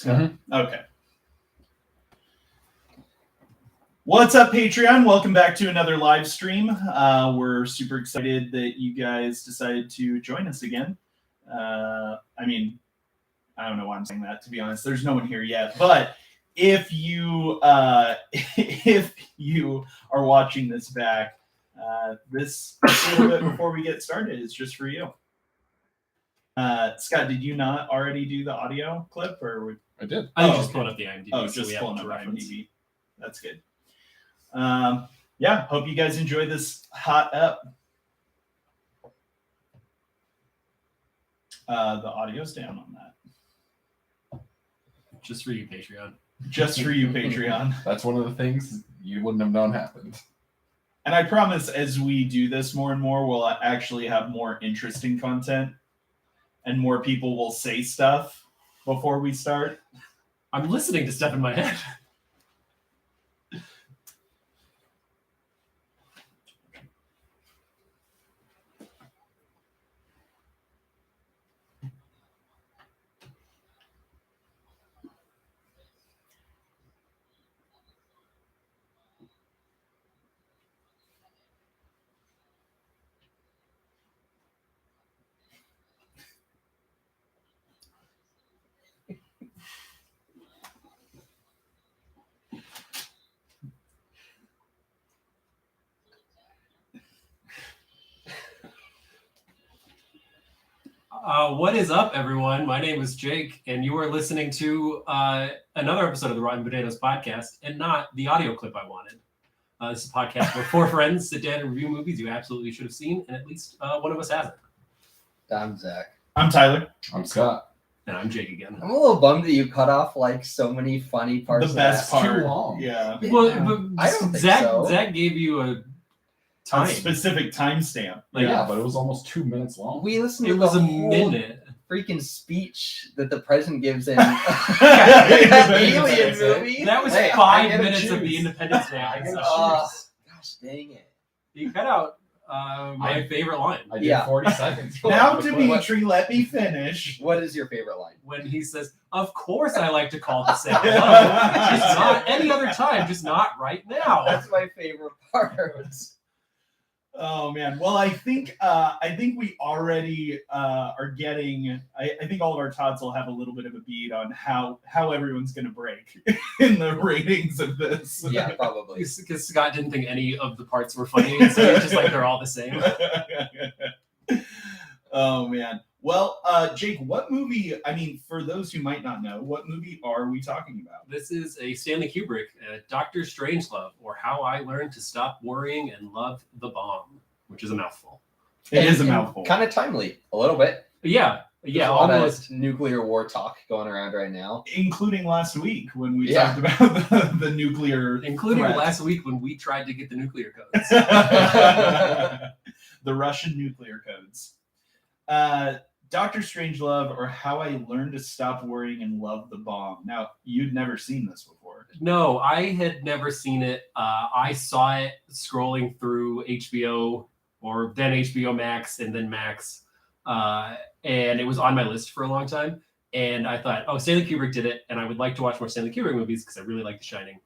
Mm-hmm. Okay. What's up, Patreon? Welcome back to another live stream. We're super excited that you guys decided to join us again. I don't know why I'm saying that, to be honest. There's no one here yet. But if you if you are watching this back, this little bit before we get started is just for you. Scott, did you not already do the audio clip, or I did? I just pulled up the IMDb. Oh, just pulling up IMDb. That's good. Hope you guys enjoy this hot up. The audio's down on that. Just for you, Patreon. Just for you, Patreon. That's one of the things you wouldn't have known happened. And I promise as we do this more and more, we'll actually have more interesting content and more people will say stuff before we start. I'm listening to stuff in my head. What is up, everyone? My name is Jake, and you are listening to another episode of the Rotten Potatoes podcast, and not the audio clip I wanted. This is a podcast where four friends sit down and review movies you absolutely should have seen, and at least one of us hasn't. I'm Zach. I'm Tyler. I'm Scott. And I'm Jake again. I'm a little bummed that you cut off like so many funny parts. The best That's part. too long. Yeah. Well, I don't think Zach, so. Zach gave you a time. A specific timestamp. Yeah, but it was almost 2 minutes long. We listened It to was the a whole minute. freaking speech that the president gives in Yeah, Alien movie. That was Hey, I 5 get to minutes of choose. the Independence Day. I get to episode. Gosh dang it. You cut out my favorite line. I did Yeah. 40 seconds. Now, Dimitri, let me finish. What is your favorite line? When he says, "Of course I like to call the second level. Just not any other time, just not right now." That's my favorite part. Oh man. Well, I think we already are getting. I think all of our tots will have a little bit of a beat on how everyone's going to break in the ratings of this. Yeah, probably. Because Scott didn't think any of the parts were funny, and so he's just like they're all the same. Oh man. Well, Jake, what movie? I mean, for those who might not know, what movie are we talking about? This is a Stanley Kubrick, Dr. Strangelove, or How I Learned to Stop Worrying and Love the Bomb, which is a mouthful. It is a mouthful. Kind of timely, a little bit. Yeah, There's a lot almost. of nuclear war talk going around right now. Including last week when we Yeah. talked about the nuclear Including threat. last week when we tried to get the nuclear codes. The Russian nuclear codes. Dr. Strangelove, or How I Learned to Stop Worrying and Love the Bomb. Now, you'd never seen this before. No, I had never seen it. I saw it scrolling through HBO, or then HBO Max, and then Max. And it was on my list for a long time. And I thought, oh, Stanley Kubrick did it, and I would like to watch more Stanley Kubrick movies because I really like The Shining.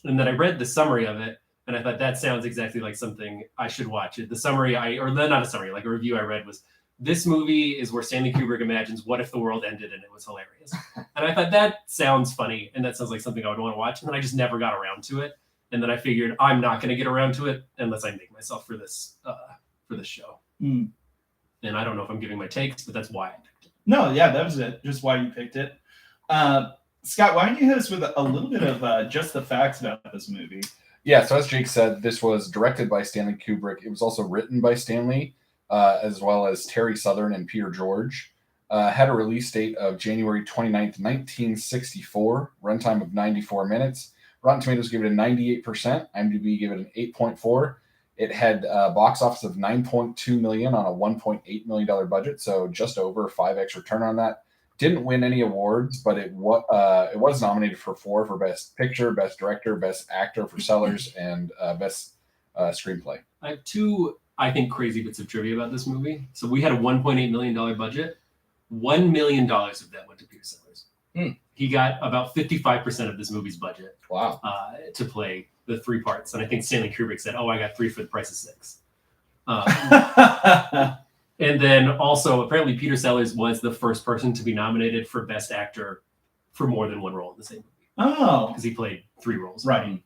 And then I read the summary of it, and I thought that sounds exactly like something I should watch. The summary, not a summary, like a review I read was, this movie is where Stanley Kubrick imagines what if the world ended, and it was hilarious. And I thought that sounds funny, and that sounds like something I would want to watch. And then I just never got around to it. And then I figured I'm not going to get around to it unless I make myself for this show. Mm. And I don't know if I'm giving my takes, but that's why I picked it. No, yeah, that was it. Just why you picked it. Scott, why don't you hit us with a little bit of just the facts about this movie? Yeah, so as Jake said, this was directed by Stanley Kubrick. It was also written by Stanley, as well as Terry Southern and Peter George. Had a release date of January 29th, 1964, runtime of 94 minutes. Rotten Tomatoes gave it a 98%. IMDb gave it an 8.4. It had a box office of $9.2 million on a $1.8 million budget, so just over 5x return on that. Didn't win any awards, but it was nominated for 4 for Best Picture, Best Director, Best Actor for Sellers, and Best Screenplay. I have two, I think, crazy bits of trivia about this movie. So we had a $1.8 million budget. $1 million of that went to Peter Sellers. He got about 55% of this movie's budget Wow. to play the 3 parts, and I think Stanley Kubrick said, "Oh, I got 3 for the price of 6." And then also, apparently, Peter Sellers was the first person to be nominated for Best Actor for more than one role in the same movie. Oh, Because he played 3 roles. right.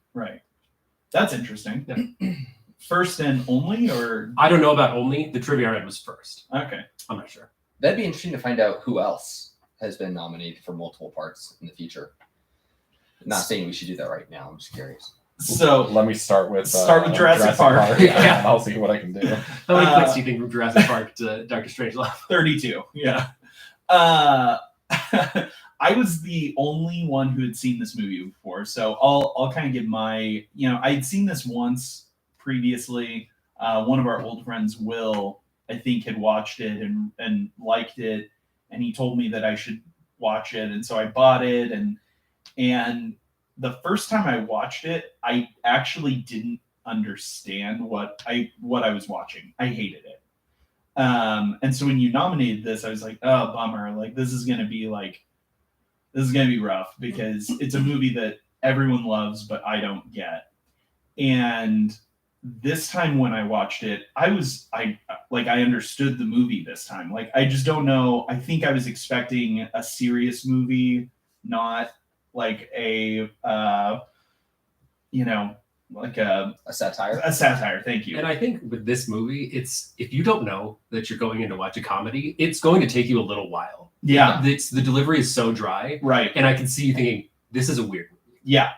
That's interesting. Yeah. First and only, or I don't know about only. The trivia I read was first. okay. I'm not sure. That'd be interesting to find out who else has been nominated for multiple parts in the future. Not saying we should do that right now. I'm just curious. So Let me start with Jurassic Park. Yeah. And I'll see what I can do. How many clicks do you think from Jurassic Park to Dr. Strangelove? 32. Yeah. I was the only one who had seen this movie before, so I'll kind of give my, I'd seen this once previously. One of our old friends, Will, I think, had watched it and liked it, and he told me that I should watch it, and so I bought it, and the first time I watched it, I actually didn't understand what I was watching. I hated it. And so when you nominated this, I was like, oh, bummer. Like, this is going to be rough because it's a movie that everyone loves, but I don't get. And this time when I watched it, I understood the movie this time. Like, I just don't know. I think I was expecting a serious movie, not like a, like a satire. A satire. Thank you. And I think with this movie, it's if you don't know that you're going in to watch a comedy, it's going to take you a little while. Yeah. The delivery is so dry. Right. And I can see you thinking, this is a weird movie. Yeah.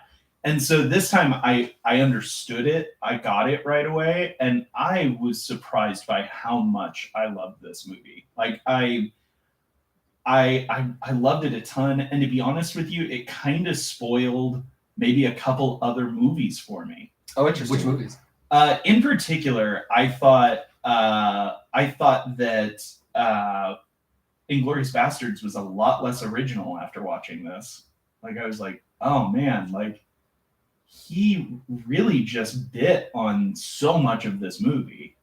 And so this time I understood it. I got it right away. And I was surprised by how much I loved this movie. Like I loved it a ton. And to be honest with you, it kind of spoiled maybe a couple other movies for me. Oh, interesting. Which movies? In particular, I thought that Inglourious Bastards was a lot less original after watching this. Like, I was like, oh man, like he really just bit on so much of this movie.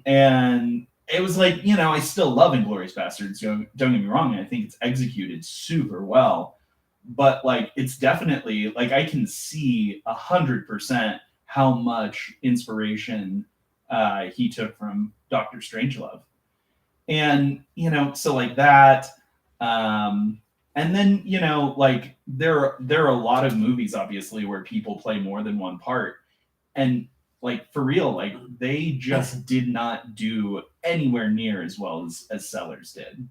And it was like, I still love Inglourious Bastards. Don't get me wrong. I think it's executed super well. But like, it's definitely like I can see 100% how much inspiration he took from Dr. Strangelove, and so like that, and then like there are a lot of movies obviously where people play more than one part, and like for real, like they just did not do anywhere near as well as Sellers did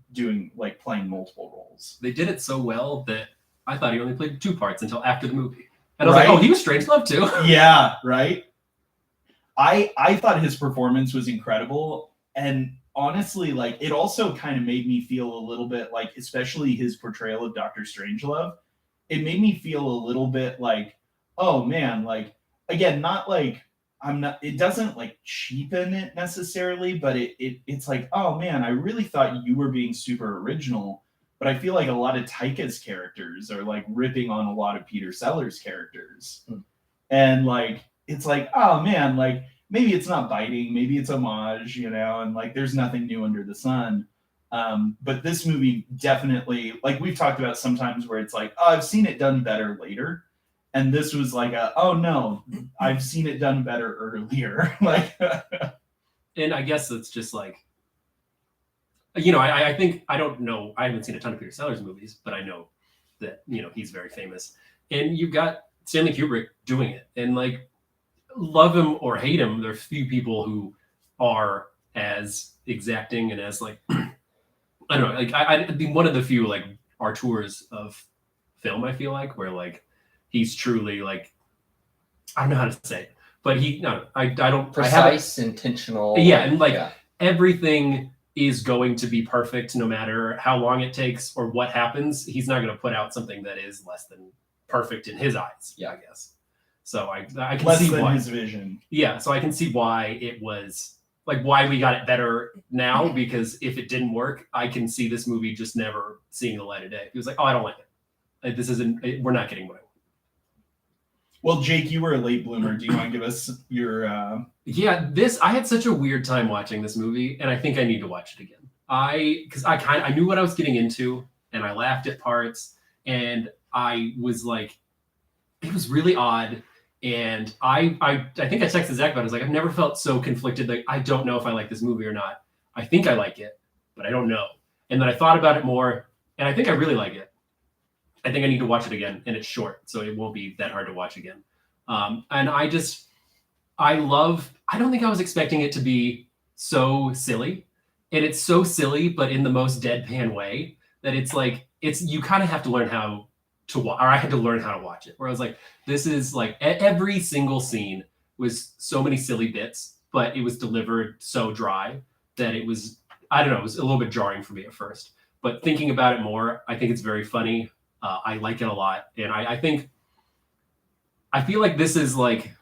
playing multiple roles. They did it so well that I thought he only played 2 parts until after the movie. And I was Right. like, oh, he was Strangelove too? Yeah, right. I thought his performance was incredible. And honestly, like it also kind of made me feel a little bit like, especially his portrayal of Dr. Strangelove, it made me feel a little bit like, oh man, like again, not like it doesn't like cheapen it necessarily, but it's like, oh man, I really thought you were being super original. But I feel like a lot of Taika's characters are like ripping on a lot of Peter Sellers' characters. And like, it's like, oh man, like maybe it's not biting, maybe it's homage, and like there's nothing new under the sun. But this movie definitely, like we've talked about sometimes where it's like, oh, I've seen it done better later. And this was like oh no, I've seen it done better earlier. Like, And I guess it's just like, I think, I don't know, I haven't seen a ton of Peter Sellers movies, but I know that, he's very famous. And you've got Stanley Kubrick doing it. And like, love him or hate him, there's few people who are as exacting and as like, I don't know, like I'd be one of the few like auteurs of film, I feel like, where like he's truly like, I don't know how to say it, but I don't. Precise, intentional. Yeah, and like everything is going to be perfect no matter how long it takes or what happens. He's not going to put out something that is less than perfect in his eyes. Yeah, I guess. So I can less see than why his vision. Yeah, so I can see why it was like why we got it better now, because if it didn't work, I can see this movie just never seeing the light of day. He was like, oh, I don't like it. Like, this isn't. We're not getting what I want. Well, Jake, you were a late bloomer. Do you want to give us your? Yeah, I had such a weird time watching this movie, and I think I need to watch it again. Because I knew what I was getting into, and I laughed at parts, and I was like, it was really odd. And I think I texted Zach about it. I was like, I've never felt so conflicted. Like, I don't know if I like this movie or not. I think I like it, but I don't know. And then I thought about it more, and I think I really like it. I think I need to watch it again, and it's short, so it won't be that hard to watch again. And I don't think I was expecting it to be so silly. And it's so silly, but in the most deadpan way that it's like, you kind of have to learn how to watch, or I had to learn how to watch it, where I was like, this is like every single scene was so many silly bits, but it was delivered so dry that it was, I don't know, it was a little bit jarring for me at first. But thinking about it more, I think it's very funny. I like it a lot. And I feel like this is like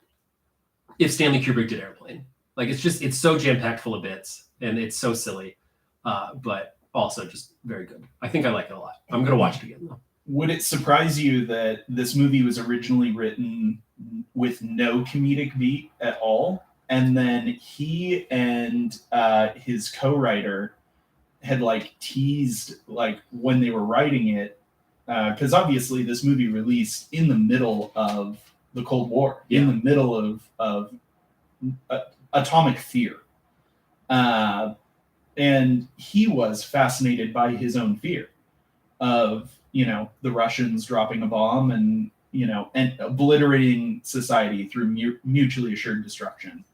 if Stanley Kubrick did Airplane. Like, it's so jam-packed full of bits, and it's so silly, but also just very good. I think I like it a lot. I'm going to watch it again, though. Would it surprise you that this movie was originally written with no comedic beat at all? And then he and his co-writer had like teased like when they were writing it, because obviously this movie released in the middle of the Cold War, in the middle of atomic fear. And he was fascinated by his own fear of, the Russians dropping a bomb and, and obliterating society through mutually assured destruction.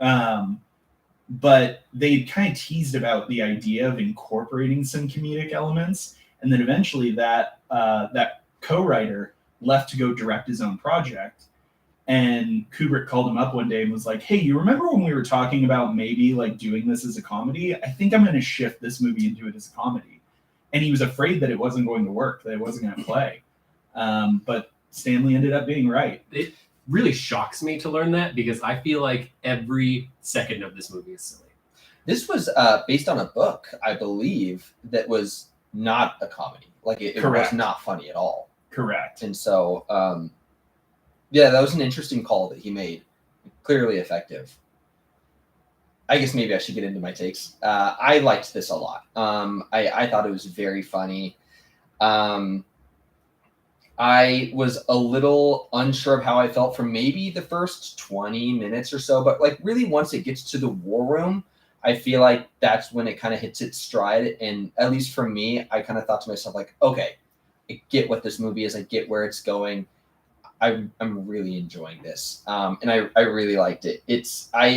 But they kind of teased about the idea of incorporating some comedic elements. And then eventually that co-writer left to go direct his own project. And Kubrick called him up one day and was like, hey, you remember when we were talking about maybe like doing this as a comedy? I think I'm going to shift this movie and do it as a comedy. And he was afraid that it wasn't going to work, that it wasn't going to play. But Stanley ended up being right. It really shocks me to learn that, because I feel like every second of this movie is silly. This was based on a book, I believe, that was not a comedy. Like, it was not funny at all. Correct. And so, yeah, that was an interesting call that he made. Clearly effective. I guess maybe I should get into my takes. I liked this a lot. I thought it was very funny. I was a little unsure of how I felt for maybe the first 20 minutes or so, but like really once it gets to the war room, I feel like that's when it kind of hits its stride. And at least for me, I kind of thought to myself, like, okay, I get what this movie is. I get where it's going. I'm really enjoying this. And I really liked it. I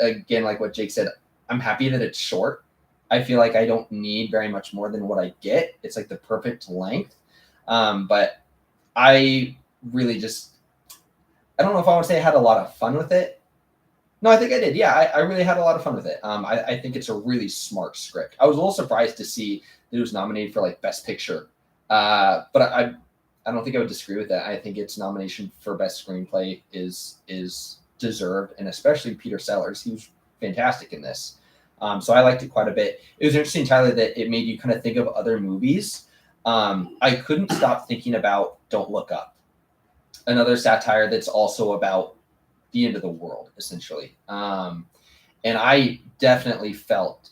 again, like what Jake said, I'm happy that it's short. I feel like I don't need very much more than what I get. It's like the perfect length. But I really I don't know if I want to say I had a lot of fun with it. No, I think I did. Yeah, I really had a lot of fun with it. I think it's a really smart script. I was a little surprised to see that it was nominated for like Best Picture. But I don't think I would disagree with that. I think its nomination for Best Screenplay is deserved, and especially Peter Sellers. He was fantastic in this. So I liked it quite a bit. It was interesting, Tyler, that it made you kind of think of other movies. I couldn't stop thinking about Don't Look Up, another satire that's also about the end of the world, essentially. And I definitely felt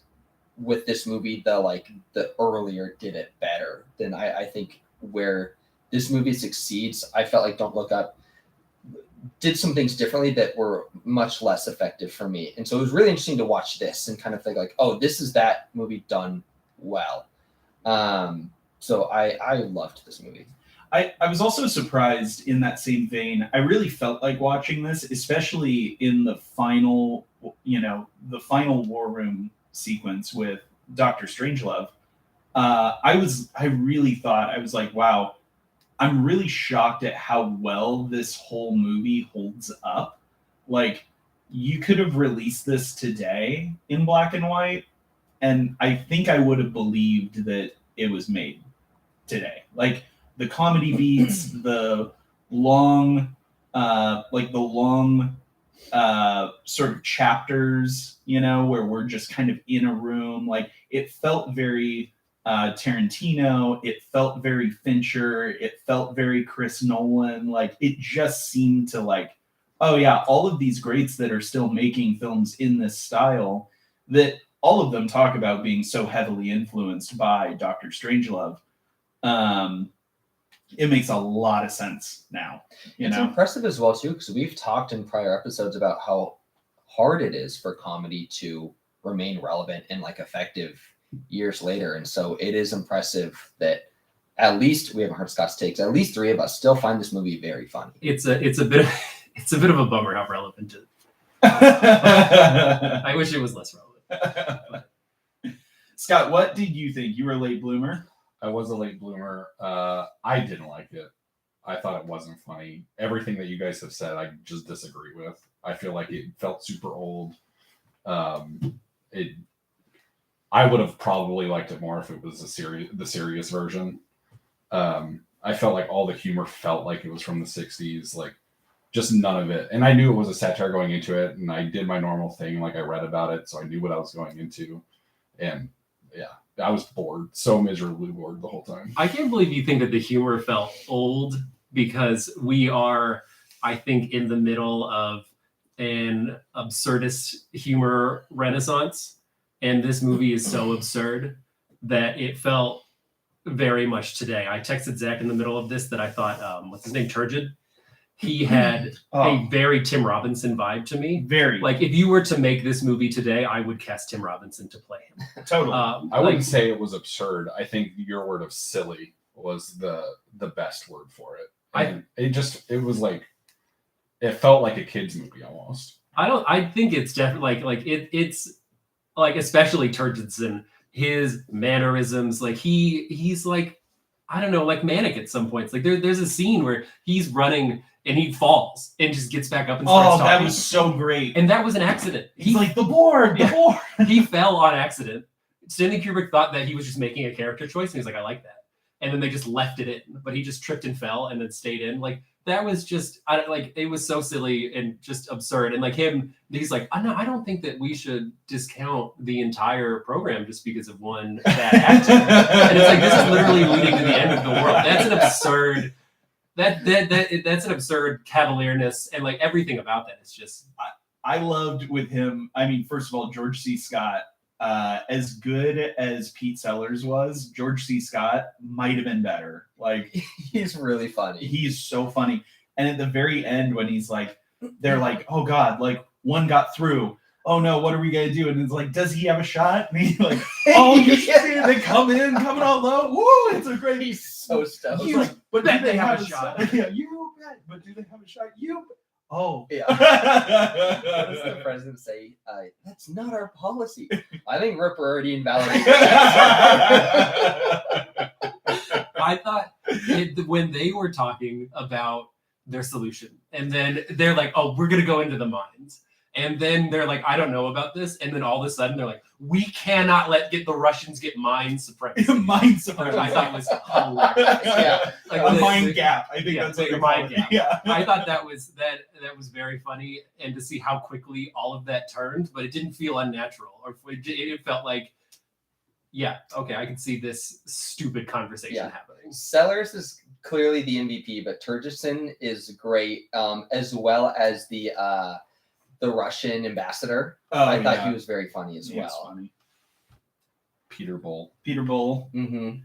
with this movie, the earlier did it better than I think where this movie succeeds. I felt like Don't Look Up did some things differently that were much less effective for me. And so it was really interesting to watch this and kind of think like, oh, this is that movie done well. So I loved this movie. I was also surprised in that same vein. I really felt like watching this, especially in the final war room sequence with Dr. Strangelove. I really thought, I was like, wow, I'm really shocked at how well this whole movie holds up. Like, you could have released this today in black and white, and I think I would have believed that it was made today. Like, the comedy beats, the long sort of chapters, where we're just kind of in a room. Like, it felt very Tarantino. It felt very Fincher. It felt very Chris Nolan. Like, it just seemed to like, oh yeah, all of these greats that are still making films in this style, that all of them talk about being so heavily influenced by Dr. Strangelove. it makes a lot of sense now. It's impressive as well too, because we've talked in prior episodes about how hard it is for comedy to remain relevant and like effective years later. And so it is impressive that at least we haven't heard Scott's takes. At least 3 of us still find this movie very funny. It's a bit of a bummer how relevant it is. I wish it was less relevant. Scott, what did you think? You were a late bloomer. I was a late bloomer. I didn't like it. I thought it wasn't funny. Everything that you guys have said, I just disagree with. I feel like it felt super old. I would have probably liked it more if it was the serious version. I felt like all the humor felt like it was from the 60s, like just none of it. And I knew it was a satire going into it, and I did my normal thing, like I read about it, so I knew what I was going into. And yeah, I was bored, so miserably bored the whole time. I can't believe you think that the humor felt old, because we are, I think, in the middle of an absurdist humor renaissance. And this movie is so absurd that it felt very much today. I texted Zach in the middle of this that I thought, what's his name, Turgid? He had a very Tim Robinson vibe to me. Very. Like, if you were to make this movie today, I would cast Tim Robinson to play him. Totally. I wouldn't say it was absurd. I think your word of silly was the best word for it. And it was like, it felt like a kid's movie almost. I think it's definitely it's like, especially Turgidson, his mannerisms, like he's like, I don't know, like manic at some points. Like there's a scene where he's running and he falls and just gets back up and starts talking. That was so great. And that was an accident. He's like, the board. He fell on accident. Stanley Kubrick thought that he was just making a character choice, and he's like, I like that. And then they just left it in, but he just tripped and fell and then stayed in. Like, that was just, it was so silly and just absurd. And like him, he's like, I don't think that we should discount the entire program just because of one bad actor. And it's like, this is literally leading to the end of the world. That's an absurd, that's an absurd cavalierness, and like everything about that is just. I loved with him. I mean, first of all, George C. Scott, as good as Pete Sellers was, George C. Scott might have been better. Like, he's really funny. He's so funny. And at the very end, when he's like, they're like, oh God, like one got through. Oh no, what are we gonna do? And it's like, does he have a shot? And he's like, oh, you see they coming all low. Woo, it's a great. He's so stoked. Like, but do they have a shot? Yeah, you bet. But do they have a shot? You. Oh yeah. What does the president say? That's not our policy. I think Ripper already invalidated that. I thought when they were talking about their solution, and then they're like, oh, we're going to go into the mines. And then they're like, I don't know about this. And then all of a sudden they're like, we cannot the Russians get mine supremacy. Mine supremacy. I thought was hilarious. Yeah. Like a mind gap. I think that's like a mind gap. Yeah. I thought that was very funny, and to see how quickly all of that turned, but it didn't feel unnatural, or it felt like, yeah, okay, I can see this stupid conversation happening. Sellers is clearly the MVP, but Turgidson is great, as well as the Russian ambassador. I thought he was very funny as well. Funny. Peter Bull. Mm-hmm.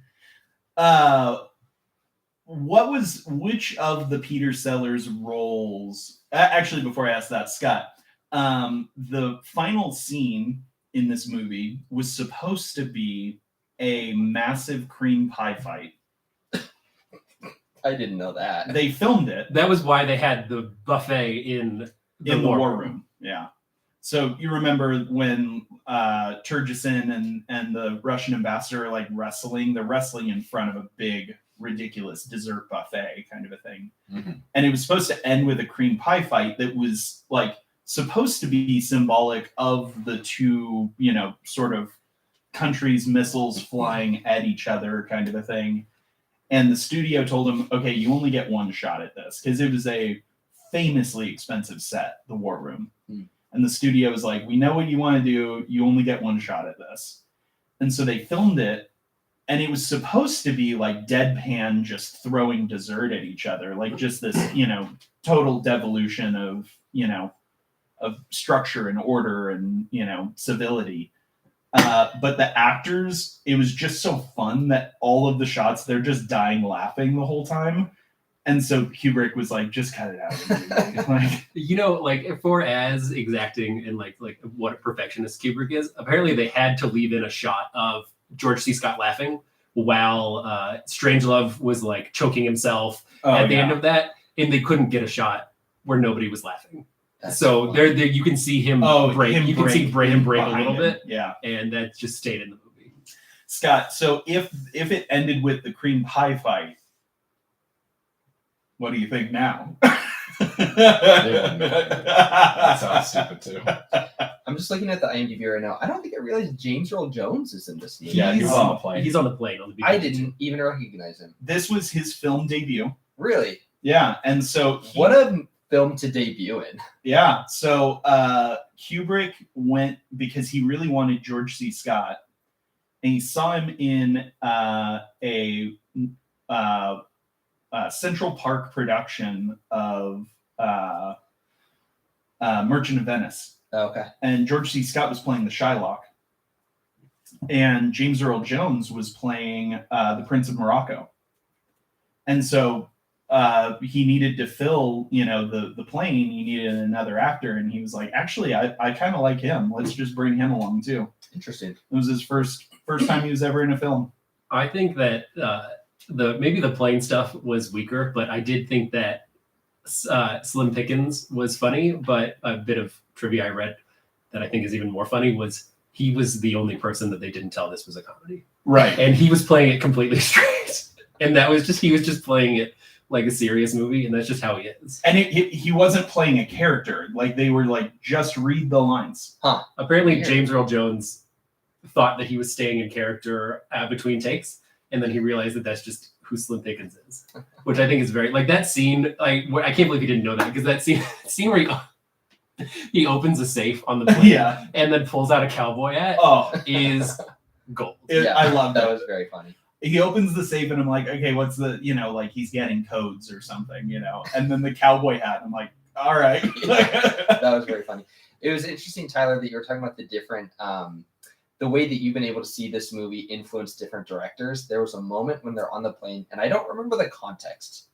Which of the Peter Sellers roles? Actually, before I ask that, Scott, the final scene in this movie was supposed to be a massive cream pie fight. I didn't know that. They filmed it. That was why they had the buffet in the war room. Yeah. So you remember when Turgidson and the Russian ambassador are like wrestling? They're wrestling in front of a big, ridiculous dessert buffet kind of a thing. Mm-hmm. And it was supposed to end with a cream pie fight that was like supposed to be symbolic of the two, sort of countries' missiles flying at each other kind of a thing. And the studio told him, okay, you only get one shot at this, because it was a famously expensive set, the War Room. And the studio was like, we know what you want to do. You only get one shot at this. And so they filmed it, and it was supposed to be like deadpan, just throwing dessert at each other, like just this, total devolution of structure and order and, civility. But the actors, it was just so fun that all of the shots, they're just dying laughing the whole time. And so Kubrick was like, just cut it out. Like, You know, like for as exacting and like what a perfectionist Kubrick is, apparently they had to leave in a shot of George C. Scott laughing while Strangelove was like choking himself at the end of that, and they couldn't get a shot where nobody was laughing. So there you can see him break. You can see him break a little bit. Yeah, and that just stayed in the movie. Scott, so if it ended with the cream pie fight, what do you think now? That sounds stupid too. I'm just looking at the IMDb right now. I don't think I realized James Earl Jones is in this movie. Yeah, he's on the plane. He's on the plane on the I didn't even recognize him. This was his film debut. Really? Yeah, and so What a film to debut in. Yeah, so Kubrick went because he really wanted George C. Scott, and he saw him in a Central Park production of Merchant of Venice. Okay. And George C. Scott was playing the Shylock, and James Earl Jones was playing the Prince of Morocco. And so he needed to fill, the plane. He needed another actor, and he was like, "Actually, I kind of like him. Let's just bring him along too." Interesting. It was his first time he was ever in a film. I think that maybe the plane stuff was weaker, but I did think that Slim Pickens was funny. But a bit of trivia I read that I think is even more funny was he was the only person that they didn't tell this was a comedy. Right. And he was playing it completely straight. And he was just playing it like a serious movie, and that's just how he is. And he wasn't playing a character. Like, they were like, just read the lines. Huh. Apparently, Weird. James Earl Jones thought that he was staying in character between takes, and then he realized that that's just who Slim Pickens is, which I think is very, like, that scene, like, I can't believe he didn't know that, because that scene where he opens a safe on the plane Yeah. and then pulls out a cowboy hat is gold. I love that. that. Was very funny. He opens the safe, and I'm like, okay, what's the, like he's getting codes or something, and then the cowboy hat. I'm like, all right. That was very funny. It was interesting, Tyler, that you were talking about the different, the way that you've been able to see this movie influence different directors. There was a moment when they're on the plane, and I don't remember the context,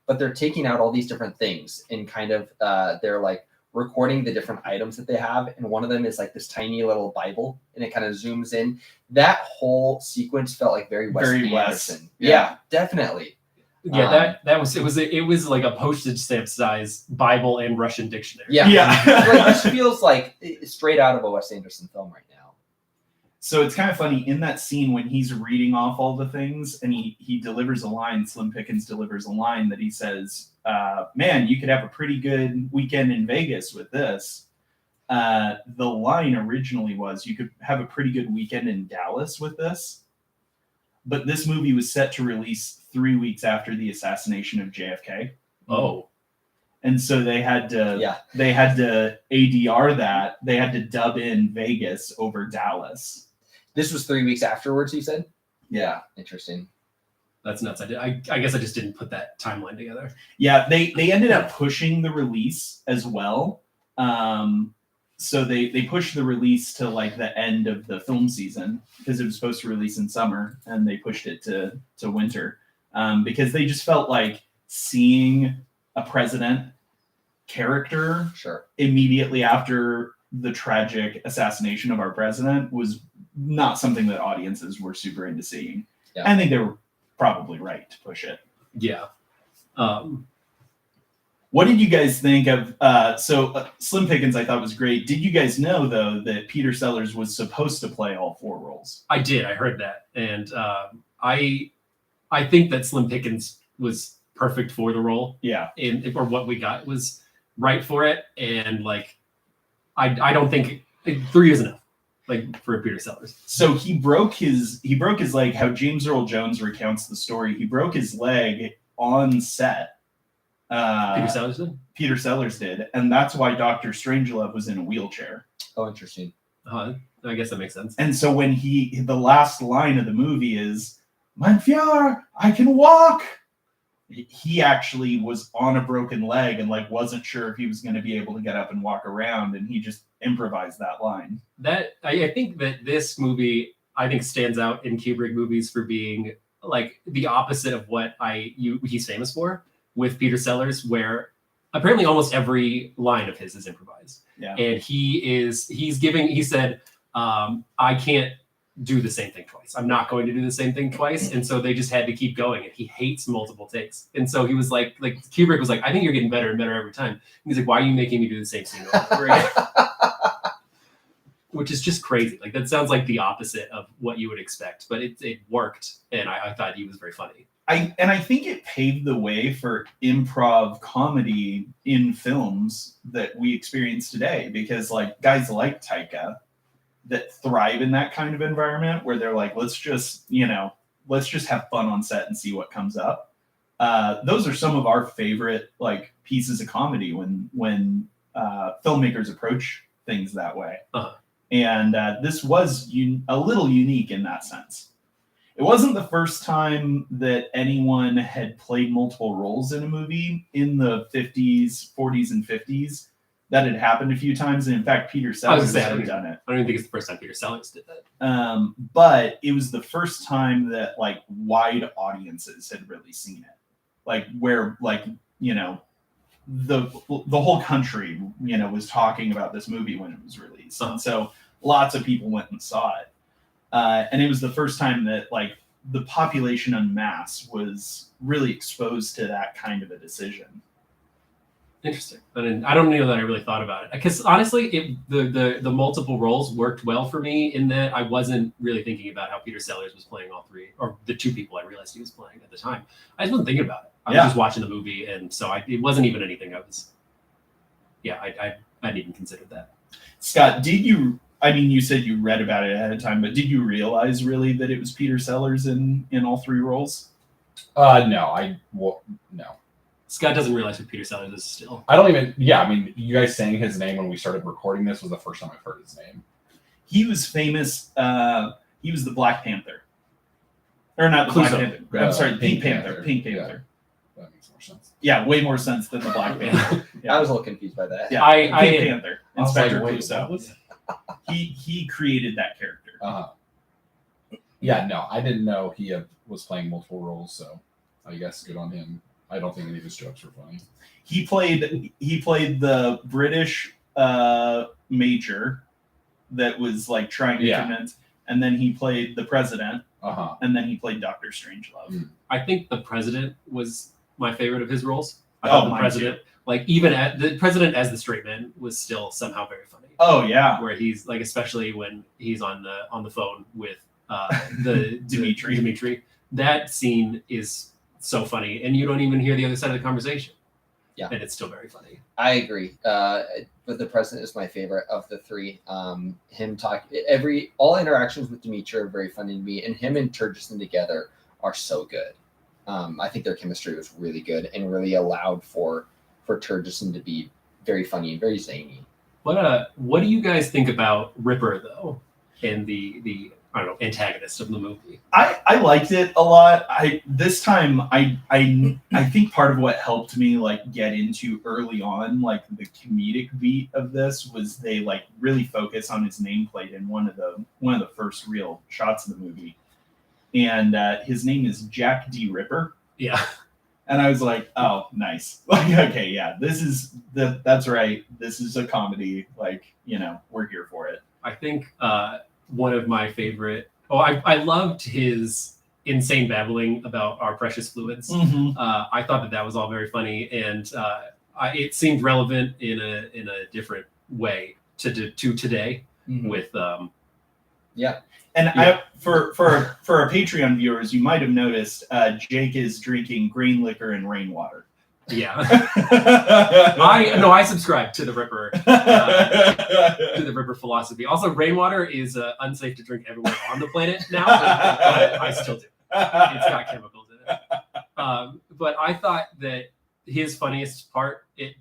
but they're taking out all these different things and kind of, they're like recording the different items that they have. And one of them is like this tiny little Bible, and it kind of zooms in. That whole sequence felt like very Wes Anderson. Yeah, definitely. Yeah, it was like a postage stamp size Bible and Russian dictionary. Yeah. Like, this feels like straight out of a Wes Anderson film right now. So it's kind of funny in that scene when he's reading off all the things, and he delivers a line. Slim Pickens delivers a line that he says, "Man, you could have a pretty good weekend in Vegas with this." The line originally was, "You could have a pretty good weekend in Dallas with this." But this movie was set to release 3 weeks after the assassination of JFK. Oh. And so they had to ADR that. They had to dub in Vegas over Dallas. This was 3 weeks afterwards, you said? Yeah. Interesting. That's nuts. I guess I just didn't put that timeline together. Yeah, they ended up pushing the release as well. So they pushed the release to like the end of the film season, because it was supposed to release in summer, and they pushed it to winter, because they just felt like seeing a president character immediately after the tragic assassination of our president was not something that audiences were super into seeing. Yeah. I think they were probably right to push it. Yeah. What did you guys think of Slim Pickens? I thought was great. Did you guys know, though, that Peter Sellers was supposed to play all 4 roles? I did. I heard that. And I think that Slim Pickens was perfect for the role. Yeah. Or what we got was right for it. And like, I don't think 3 is enough, like, for Peter Sellers. So he broke his leg. How James Earl Jones recounts the story, he broke his leg on set. Peter Sellers did? Peter Sellers did. And that's why Dr. Strangelove was in a wheelchair. Oh, interesting. I guess that makes sense. And so when the last line of the movie is, "Mein Führer, I can walk." he actually was on a broken leg and like wasn't sure if he was going to be able to get up and walk around, and he just improvised that line. That I think that this movie stands out in Kubrick movies for being like the opposite of what he's famous for with Peter Sellers, where apparently almost every line of his is improvised. Yeah. And he said, I can't do the same thing twice. I'm not going to do the same thing twice. And so they just had to keep going, and he hates multiple takes. And so he was like Kubrick was like, I think you're getting better and better every time. And he's like, why are you making me do the same scene over again? Which is just crazy. Like, that sounds like the opposite of what you would expect, but it worked. And I thought he was very funny. I think it paved the way for improv comedy in films that we experience today, because like guys like Taika that thrive in that kind of environment where they're like, let's just have fun on set and see what comes up. Those are some of our favorite like pieces of comedy when filmmakers approach things that way. Uh-huh. And this was a little unique in that sense. It wasn't the first time that anyone had played multiple roles in a movie in the 50s, 40s, and 50s. That had happened a few times, and in fact, Peter Sellers had done it. I don't even think it's the first time Peter Sellers did that. But it was the first time that like wide audiences had really seen it, like where like the whole country was talking about this movie when it was released, and so lots of people went and saw it. And it was the first time that like the population en masse was really exposed to that kind of a decision. Interesting. I don't know that I really thought about it, because honestly, the multiple roles worked well for me in that I wasn't really thinking about how Peter Sellers was playing all three, or the two people I realized he was playing at the time. I just wasn't thinking about it. I was just watching the movie, and so it wasn't even anything I was. Yeah, I hadn't even considered that. Scott, you said you read about it ahead of time, but did you realize really that it was Peter Sellers in all three roles? No. Scott doesn't realize who Peter Sellers is still. I don't even. Yeah, I mean, you guys saying his name when we started recording this was the first time I've heard his name. He was famous. He was the Black Panther, or not the Black Panther. I'm sorry, Pink Panther. Pink Panther. Yeah. That makes more sense. Yeah, way more sense than the Black Panther. Yeah. I was a little confused by that. Yeah, Pink Panther. Inspector Clouseau. He created that character. Yeah, no, I didn't know he was playing multiple roles, so I guess good on him. I don't think any of his jokes were funny. He played the British major that was like trying to convince, and then he played the president, and then he played Dr. Strangelove. I think the president was my favorite of his roles. I thought the president, too. like even the president as the straight man, was still somehow very funny. Oh yeah, where he's like, especially when he's on the phone with the Dimitri. That scene is so funny, and you don't even hear the other side of the conversation. Yeah, and it's still very funny. I agree. But the president is my favorite of the three. Him all interactions with Dimitri are very funny to me, and him and Turgison together are so good. I think their chemistry was really good and really allowed for Turgison to be very funny and very zany. What do you guys think about Ripper though, and the I don't know, antagonist of the movie? I liked it a lot. This time I think part of what helped me like get into early on like the comedic beat of this was they like really focus on his nameplate in one of the first real shots of the movie, and his name is Jack D. Ripper. Yeah. And I was like, oh, nice. Like, okay, yeah, that's right. This is a comedy. Like, we're here for it. I think one of my favorite. I loved his insane babbling about our precious fluids. Mm-hmm. I thought that was all very funny, and it seemed relevant in a different way to today. Mm-hmm. With yeah. And for our Patreon viewers, you might have noticed Jake is drinking green liquor and rainwater. Yeah. I subscribe to the Ripper philosophy. Also, rainwater is unsafe to drink everywhere on the planet now, but I still do. It's got chemicals in it. But I thought that his funniest part, it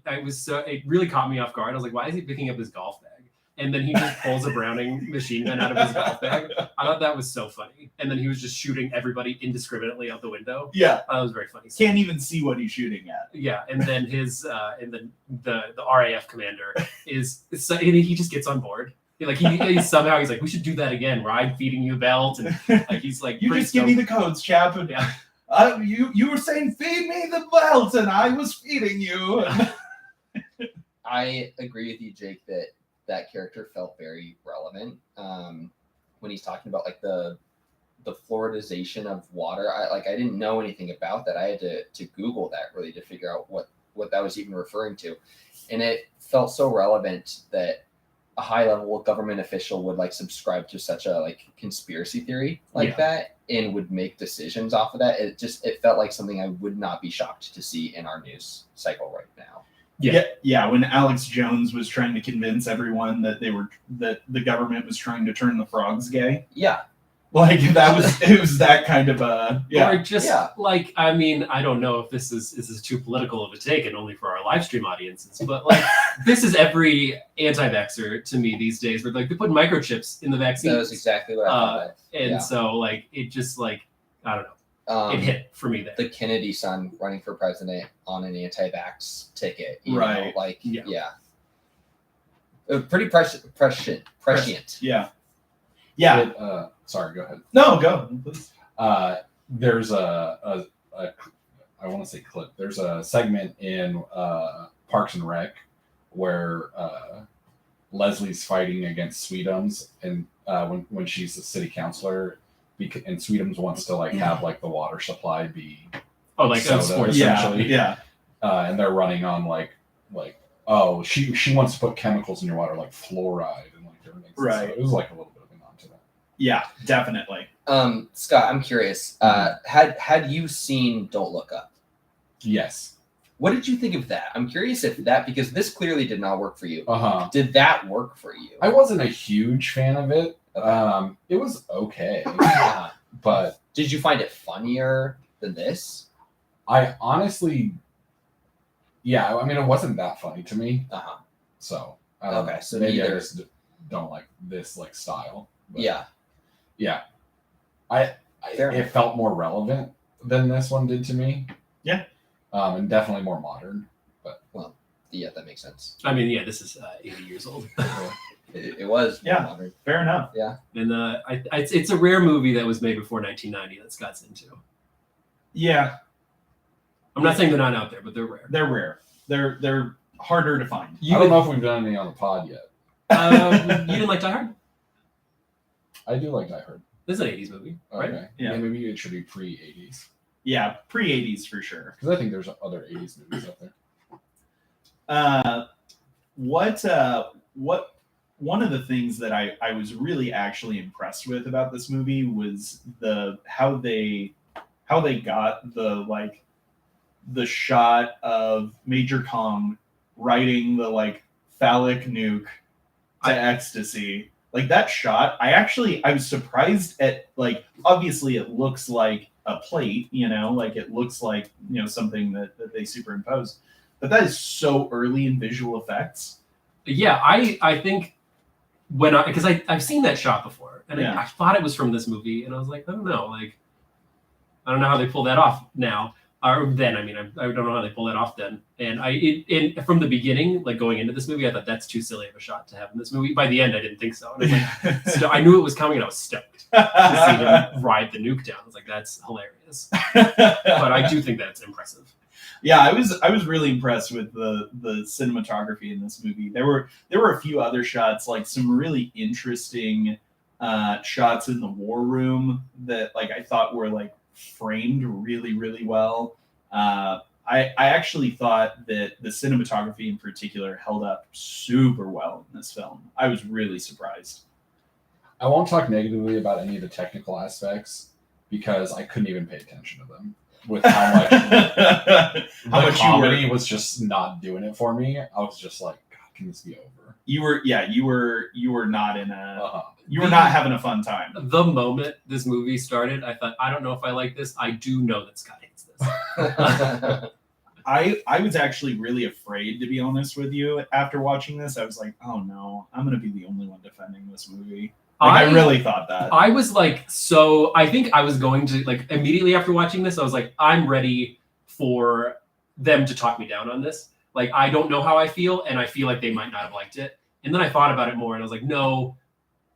really caught me off guard. I was like, why is he picking up his golf bag? and then he just pulls a Browning machine gun out of his golf bag. I thought that was so funny. And then he was just shooting everybody indiscriminately out the window. Yeah, That was very funny. can't even see what he's shooting at. Yeah, and then his and then the RAF commander is so, and he just gets on board. He's somehow he's like, we should do that again, where I'm feeding you a belt, and like he's like, You pretty just give me stoked. the codes, chap. And, Yeah. you were saying feed me the belt, and I was feeding you. I agree with you, Jake, that character felt very relevant when he's talking about like the fluoridization of water. I didn't know anything about that. I had to Google that really to figure out what that was even referring to, and it felt so relevant that a high level government official would like subscribe to such a like conspiracy theory like that and would make decisions off of that. It felt like something I would not be shocked to see in our news cycle right now. Yeah. When Alex Jones was trying to convince everyone that the government was trying to turn the frogs gay. Yeah. Like it was that kind of Or just like, I mean, I don't know if this is too political of a take and only for our live stream audiences, but like this is every anti-vaxxer to me these days, where like they put microchips in the vaccine. That was exactly what I thought. And so like it just like, I don't know. It hit for me there. The Kennedy son running for president on an anti-vax ticket. You Right. know, like, pretty prescient. Yeah. Yeah. Sorry, go ahead. No, go. Please. There's a I want to say clip. There's a segment in Parks and Rec where Leslie's fighting against Sweetums, and when she's a city councilor, and Sweetums wants to like have like the water supply be like soda, sports. essentially. Yeah. And they're running on like oh she wants to put chemicals in your water like fluoride and like everything. Right. So it was like a little bit of a nod to that. Yeah, definitely. Scott, I'm curious. Had you seen Don't Look Up? Yes. What did you think of that? I'm curious if that, because this clearly did not work for you. Did that work for you? I wasn't a huge fan of it. It was okay. But did you find it funnier than this? I honestly, I mean, it wasn't that funny to me. So I don't know. So maybe I neither. just don't like this like style. But Yeah. It felt more relevant than this one did to me. Yeah. And definitely more modern. But Yeah, that makes sense. I mean, this is 80 years old. It was more modern. Fair enough. Yeah. And it's a rare movie that was made before 1990 that Scott's into. Yeah. I'm not saying they're not out there, but they're rare. They're rare. They're harder to find. I don't know if we've done any on the pod yet. You didn't like Die Hard? I do like Die Hard. This is an 80s movie, right? Okay. Yeah. Maybe it should be pre-80s. Yeah, pre-80s for sure. Because I think there's other 80s movies out there. One of the things that I was really actually impressed with about this movie was how they got the shot of Major Kong riding the like phallic nuke to ecstasy. Like that shot, I was surprised at, like, obviously it looks like a plate, like it looks like, something that they superimposed, but that is so early in visual effects. Yeah, I think because I've seen that shot before, and I thought it was from this movie, and I was like, I don't know how they pull that off now. Or then, I mean, I don't know how they pull that off then. And from the beginning, like going into this movie, I thought that's too silly of a shot to have in this movie. By the end, I didn't think so. And I was like, I knew it was coming, and I was stoked to see him ride the nuke down. I was like, that's hilarious. But I do think that's impressive. Yeah, I was really impressed with the cinematography in this movie. There were a few other shots, like some really interesting shots in the war room that like I thought were like framed really, really well. I actually thought that the cinematography in particular held up super well in this film. I was really surprised. I won't talk negatively about any of the technical aspects because I couldn't even pay attention to them. With how much how much comedy was just not doing it for me. I was just like, God, can this be over? You were not in a you were not having a fun time. The moment this movie started, I thought, I don't know if I like this. I do know that Scott hates this. I was actually really afraid, to be honest with you. After watching this, I was like, oh no, I'm gonna be the only one defending this movie. Like, I really thought that. I was like, so I think I was going to, like, immediately after watching this, I was like, I'm ready for them to talk me down on this. Like, I don't know how I feel, and I feel like they might not have liked it. And then I thought about it more, and I was like, no,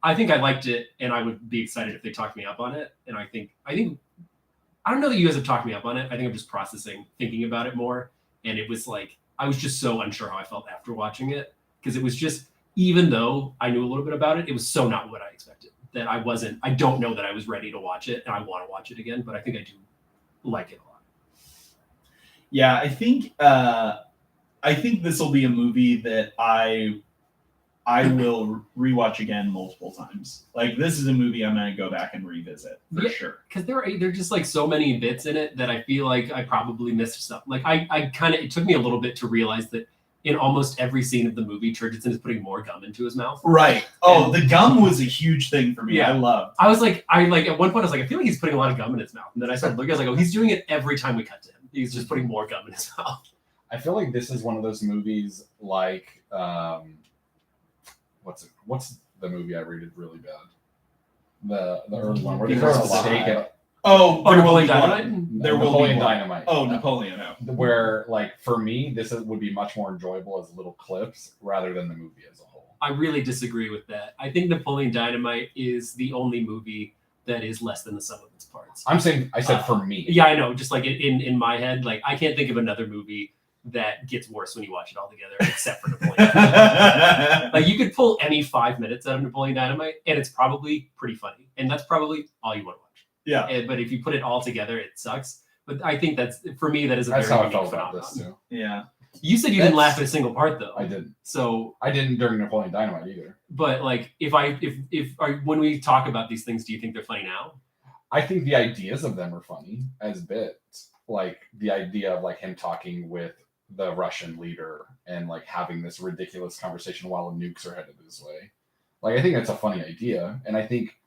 I think I liked it, and I would be excited if they talked me up on it. And I think I don't know that you guys have talked me up on it. I think I'm just processing, thinking about it more. And it was like, I was just so unsure how I felt after watching it, because it was just, even though I knew a little bit about it, it was so not what I expected. That I don't know that I was ready to watch it, and I want to watch it again, but I think I do like it a lot. Yeah, I think this will be a movie that I will rewatch again multiple times. Like, this is a movie I'm gonna go back and revisit for sure. Because there are just like so many bits in it that I feel like I probably missed something. Like it took me a little bit to realize that in almost every scene of the movie, Turgidson is putting more gum into his mouth. Right. Oh, the gum was a huge thing for me. Yeah. I loved. I was like, at one point I was like, I feel like he's putting a lot of gum in his mouth. And then I started looking, I was like, oh, he's doing it every time we cut to him. He's just putting more gum in his mouth. I feel like this is one of those movies like what's the movie I rated really bad? The early one where they throw a steak at Napoleon Dynamite? There will Napoleon be one. Dynamite. Oh, Napoleon. No. Where, like, for me, would be much more enjoyable as little clips rather than the movie as a whole. I really disagree with that. I think Napoleon Dynamite is the only movie that is less than the sum of its parts. I said for me. Yeah, I know. Just like in my head, like, I can't think of another movie that gets worse when you watch it all together, except for Napoleon Dynamite. Like, you could pull any 5 minutes out of Napoleon Dynamite, and it's probably pretty funny. And that's probably all you want to watch. Yeah. But if you put it all together, it sucks. But I think for me, that is a That's very how I unique felt about phenomenon. this too. Yeah. You said you didn't laugh at a single part, though. I didn't. So I didn't during Napoleon Dynamite either. But like, when we talk about these things, do you think they're funny now? I think the ideas of them are funny as bits. Like the idea of like him talking with the Russian leader and like having this ridiculous conversation while the nukes are headed this way. Like, I think that's a funny idea, and I think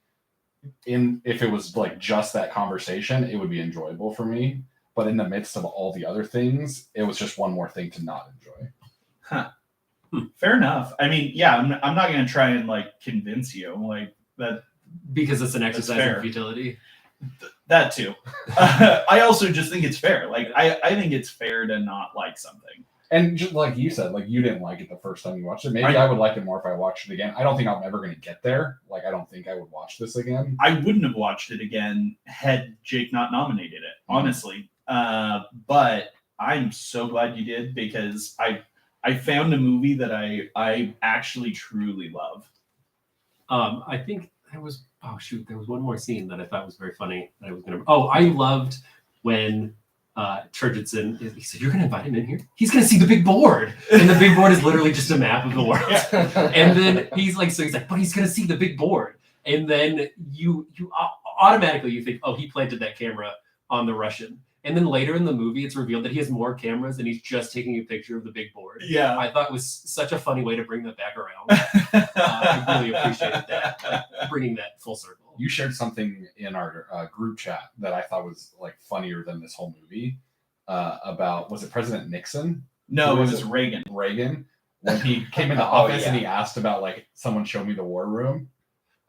if it was like just that conversation, it would be enjoyable for me. But in the midst of all the other things, it was just one more thing to not enjoy. Huh. Fair enough. I mean, yeah, I'm not going to try and like convince you like that, because it's an exercise in futility. That too. I also just think it's fair. Like, I think it's fair to not like something. And just like you said, like, you didn't like it the first time you watched it. Maybe I would like it more if I watched it again. I don't think I'm ever going to get there. Like, I don't think I would watch this again. I wouldn't have watched it again had Jake not nominated it, honestly. But I'm so glad you did, because I found a movie that I actually truly love. I think there was one more scene that I thought was very funny that I was gonna. Oh, I loved when Turgidson, he said, "You're gonna invite him in here? He's gonna see the big board," and the big board is literally just a map of the world. And then he's like, but he's gonna see the big board, and then you automatically you think, oh, he planted that camera on the Russian. And then later in the movie, it's revealed that he has more cameras and he's just taking a picture of the big board. Yeah. I thought it was such a funny way to bring that back around. I really appreciated that, like, bringing that full circle. You shared something in our group chat that I thought was like funnier than this whole movie about, was it President Nixon? No, it was Reagan. Reagan, when he came into office and he asked about like, someone show me the war room.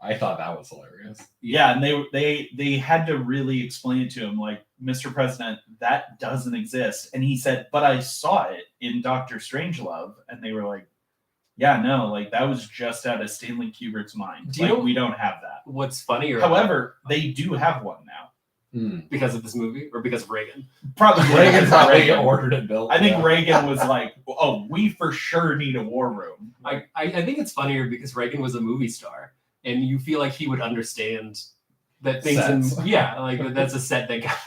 I thought that was hilarious. Yeah, and they had to really explain it to him, like, Mr. President, that doesn't exist. And he said, but I saw it in Dr. Strangelove. And they were like, yeah, no, like, that was just out of Stanley Kubrick's mind. We don't have that. What's funnier? However, they do have one now. Because of this movie, or because of Reagan? Probably Reagan ordered it built. I think Reagan was like, oh, we for sure need a war room. I think it's funnier because Reagan was a movie star. And you feel like he would understand that things like that's a set that got.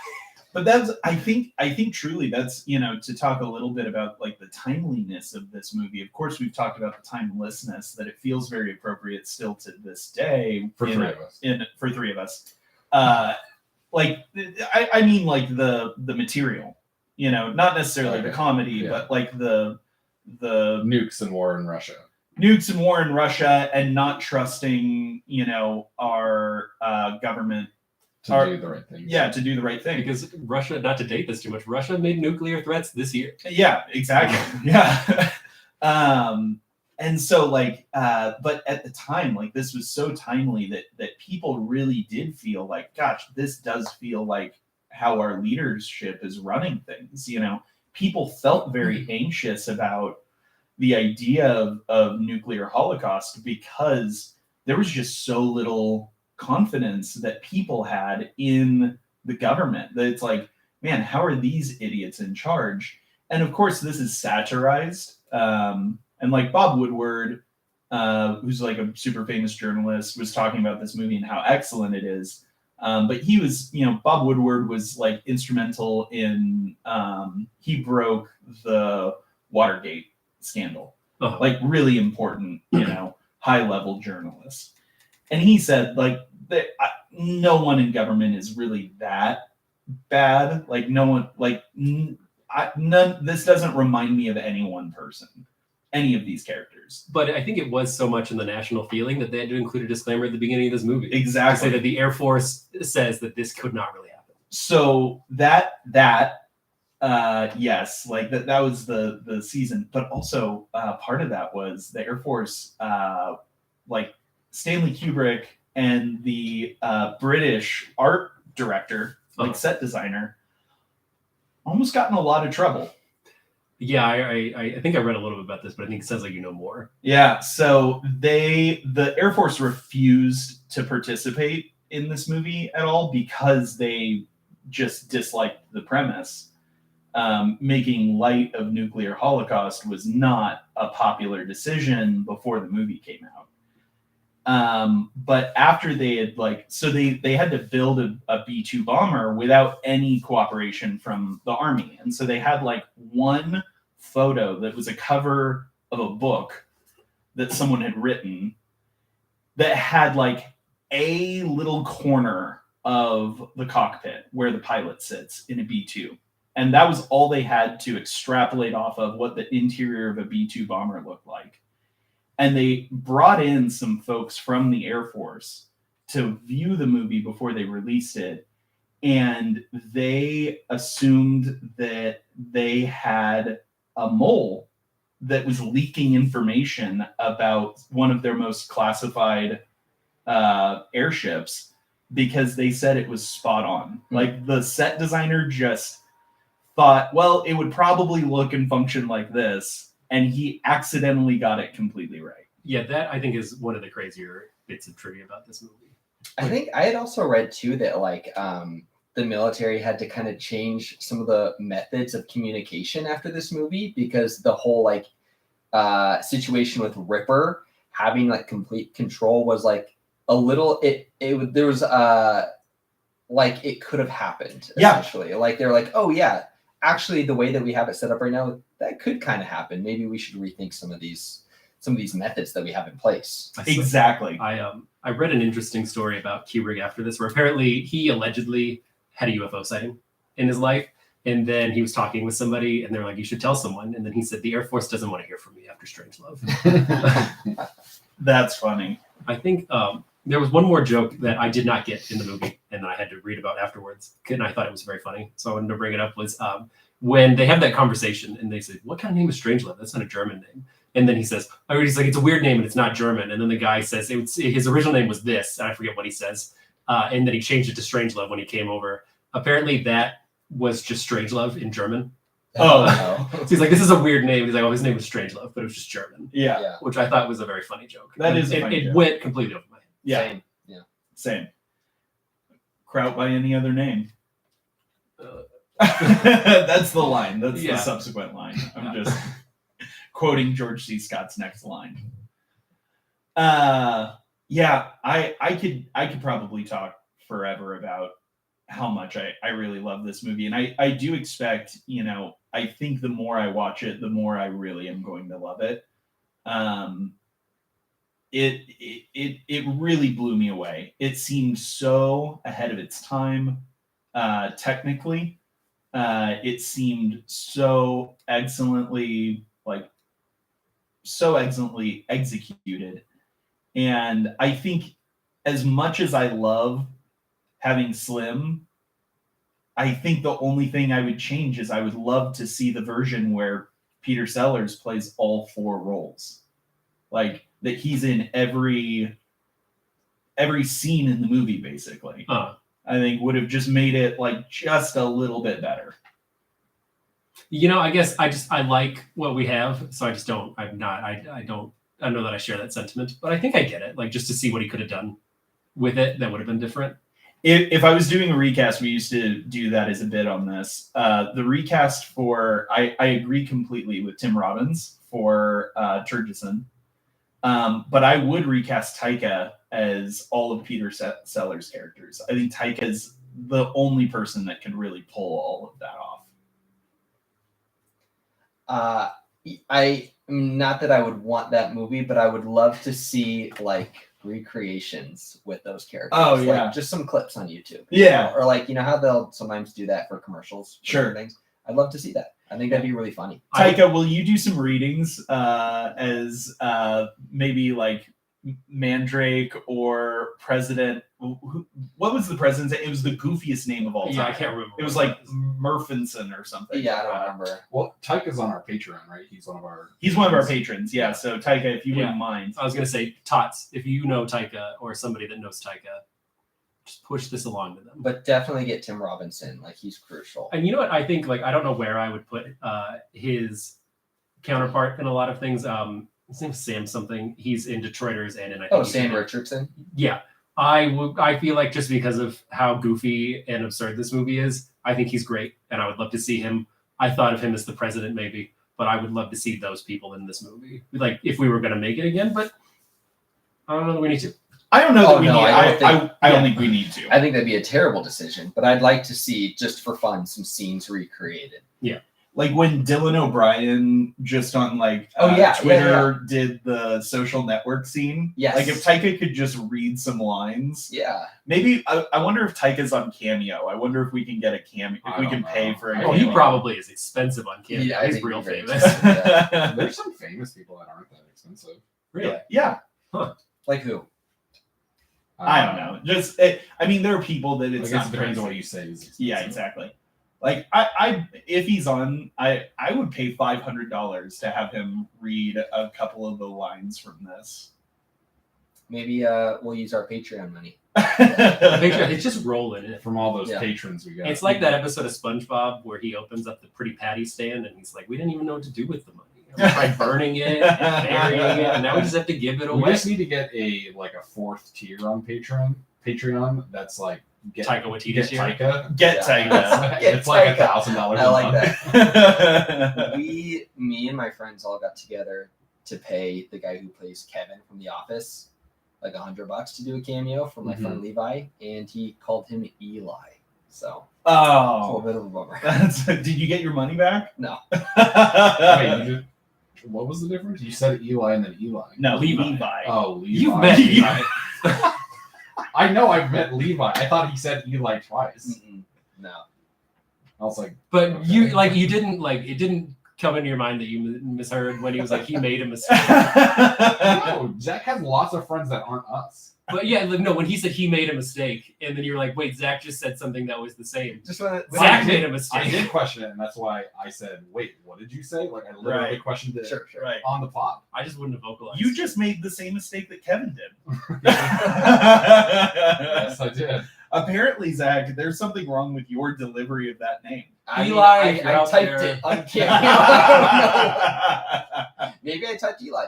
But that's I think truly that's, to talk a little bit about like the timeliness of this movie. Of course, we've talked about the timelessness, that it feels very appropriate still to this day for three of us. Like, I mean, like the material, not necessarily the comedy, but like the nukes and war in Russia. Nukes and war in Russia, and not trusting, our government to do the right thing. Yeah, to do the right thing. Because Russia, not to date this too much, Russia made nuclear threats this year. Yeah, exactly. Yeah. And so like, but at the time, like this was so timely that people really did feel like, gosh, this does feel like how our leadership is running things. You know, people felt very anxious about the idea of nuclear holocaust because there was just so little confidence that people had in the government that it's like, man, how are these idiots in charge? And of course, this is satirized. And like Bob Woodward, who's like a super famous journalist, was talking about this movie and how excellent it is. But he was, Bob Woodward was like instrumental in, he broke the Watergate scandal, like really important, high level journalist. And he said like that no one in government is really that bad. Like no one, like this doesn't remind me of any one person. Any of these characters. But I think it was so much in the national feeling that they had to include a disclaimer at the beginning of this movie. Exactly. To say that the Air Force says that this could not really happen. So that yes, like that was the season, but also part of that was the Air Force, like Stanley Kubrick and the British art director, like set designer, almost got in a lot of trouble. Yeah, I think I read a little bit about this, but I think it sounds like you know more. Yeah, so the Air Force refused to participate in this movie at all because they just disliked the premise. Making light of nuclear holocaust was not a popular decision before the movie came out. But after they had they had to build a B-2 bomber without any cooperation from the Army. And so they had like one photo that was a cover of a book that someone had written that had like a little corner of the cockpit where the pilot sits in a B-2. And that was all they had to extrapolate off of what the interior of a B-2 bomber looked like. And they brought in some folks from the Air Force to view the movie before they released it. And they assumed that they had a mole that was leaking information about one of their most classified airships because they said it was spot on. Like the set designer just thought, well, it would probably look and function like this. And he accidentally got it completely right. Yeah, that I think is one of the crazier bits of trivia about this movie. I think I had also read too that like the military had to kind of change some of the methods of communication after this movie because the whole like situation with Ripper having like complete control was like a little there was like it could have happened essentially. Like they're like, oh yeah, actually the way that we have it set up right now, that could kind of happen. Maybe we should rethink some of these methods that we have in place. Exactly. I read an interesting story about Kubrick after this, where apparently he allegedly had a UFO sighting in his life, and then he was talking with somebody, and they're like, "You should tell someone." And then he said, "The Air Force doesn't want to hear from me after Strangelove." That's funny. I think there was one more joke that I did not get in the movie, and then I had to read about afterwards, and I thought it was very funny, so I wanted to bring it up. Was when they have that conversation, and they say, "What kind of name is Strangelove? That's not a German name." And then he says, he's like, it's a weird name and it's not German. And then the guy says his original name was this, and I forget what he says. And then he changed it to Strangelove when he came over. Apparently that was just Strangelove in German. Oh. So he's like, this is a weird name. He's like, his name was Strangelove, but it was just German. Yeah. Which I thought was a very funny joke. It went completely over my head. Yeah. Same. Yeah. Same. Kraut by any other name. That's the line. That's the subsequent line. I'm just quoting George C. Scott's next line. I could probably talk forever about how much I really love this movie. And I do expect, I think the more I watch it, the more I really am going to love it. It really blew me away. It seemed so ahead of its time, technically. It seemed so excellently executed. And I think as much as I love having Slim, I think the only thing I would change is I would love to see the version where Peter Sellers plays all 4 roles. Like that he's in every scene in the movie, basically. I think would have just made it like just a little bit better. I guess I like what we have, so I don't know that I share that sentiment, but I think I get it. Like just to see what he could have done with it, that would have been different. If I was doing a recast, we used to do that as a bit on this. The recast for I agree completely with Tim Robbins for Turgison, but I would recast Taika as all of Peter Sellers' characters. I think Taika is the only person that can really pull all of that off. I not that I would want that movie, but I would love to see like recreations with those characters. Oh yeah, like, just some clips on YouTube. Yeah, or like how they'll sometimes do that for commercials. Sure. Things. I'd love to see that. I think that'd be really funny. Taika, will you do some readings as maybe like Mandrake or President? What was the president's name? It was the goofiest name of all time. Yeah, I can't remember. It was like Murfinson or something. Yeah, I don't remember. Well, Taika's on our Patreon, right? He's one of our patrons. Yeah, so Taika, if you wouldn't mind. I was going to say, Tots, if you know Taika or somebody that knows Taika, just push this along to them. But definitely get Tim Robinson. Like, he's crucial. And you know what? I think, like, I don't know where I would put his counterpart in a lot of things. His name's Sam something. He's in Detroiters and in I think Sam Richardson. Yeah. I feel like just because of how goofy and absurd this movie is, I think he's great, and I would love to see him. I thought of him as the president, maybe, but I would love to see those people in this movie. Like, if we were going to make it again, but I don't know that we need to. I don't know that we need. I don't think we need to. I think that'd be a terrible decision, but I'd like to see, just for fun, some scenes recreated. Yeah. Like when Dylan O'Brien just on like Twitter did the social network scene. Yes. Like if Taika could just read some lines. Yeah. Maybe I wonder if Taika's on Cameo. I wonder if we can get a cameo. If we can pay for a cameo. He probably is expensive on Cameo. Yeah, he's real famous. There's some famous people that aren't that expensive. Really? Yeah. Huh. Like who? I don't know. Just there are people that it's not depends on what you say. Yeah, exactly. Like I if he's on, I would pay $500 to have him read a couple of the lines from this. Maybe we'll use our Patreon money. Patreon, it's just rolling in. From all those patrons we got. It's like that episode of SpongeBob where he opens up the Pretty Patty stand and he's like, "We didn't even know what to do with the money. We tried burning it, and burying it, and now we just have to give it away." We just need to get a 4th tier on Patreon. That's like. Taika Waititi's here. Get Taika. It's like $1,000. I like that. Me and my friends all got together to pay the guy who plays Kevin from The Office like $100 to do a cameo for my friend Levi, and he called him Eli. So it's a little bit of a bummer. Did you get your money back? No. Wait, what was the difference? You said Eli and then Eli. No, Levi. Oh, Levi. You've met Levi. I know I've met Levi. I thought he said Eli twice. No. I was like, but okay. you didn't it didn't come into your mind that you misheard when he was like he made a mistake. No, Zach has lots of friends that aren't us. But yeah, no, when he said he made a mistake, and then you're like, wait, Zach just said something that was the same. Zach made a mistake. I did question it, and that's why I said, wait, what did you say? Like, I literally questioned it on the pod. I just wouldn't have vocalized. You just made the same mistake that Kevin did. Yes, I did. Apparently, Zach, there's something wrong with your delivery of that name. Eli, I typed it on camera. Maybe I typed Eli.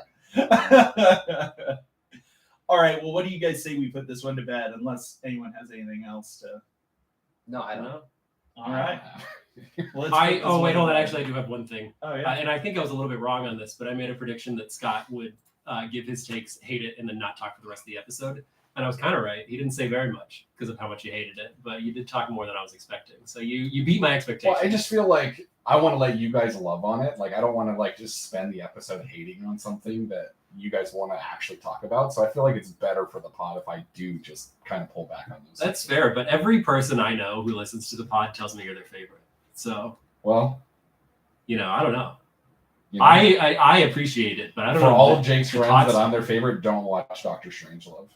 All right. Well, what do you guys say we put this one to bed? Unless anyone has anything else to. No, I don't know. All right. Well, wait, hold on. Actually, I do have one thing. Oh yeah. And I think I was a little bit wrong on this, but I made a prediction that Scott would give his takes, hate it, and then not talk for the rest of the episode. And I was kind of right. He didn't say very much because of how much he hated it, but you did talk more than I was expecting. So you beat my expectations. Well, I just feel like I want to let you guys love on it. Like, I don't want to like just spend the episode hating on something that you guys want to actually talk about. So I feel like it's better for the pod if I do just kind of pull back on those. That's fair, but every person I know who listens to the pod tells me you're their favorite. So, well, I don't know. You know, I appreciate it, but I don't for know. all of Jake's friends that I'm their favorite, don't watch Dr. Strangelove.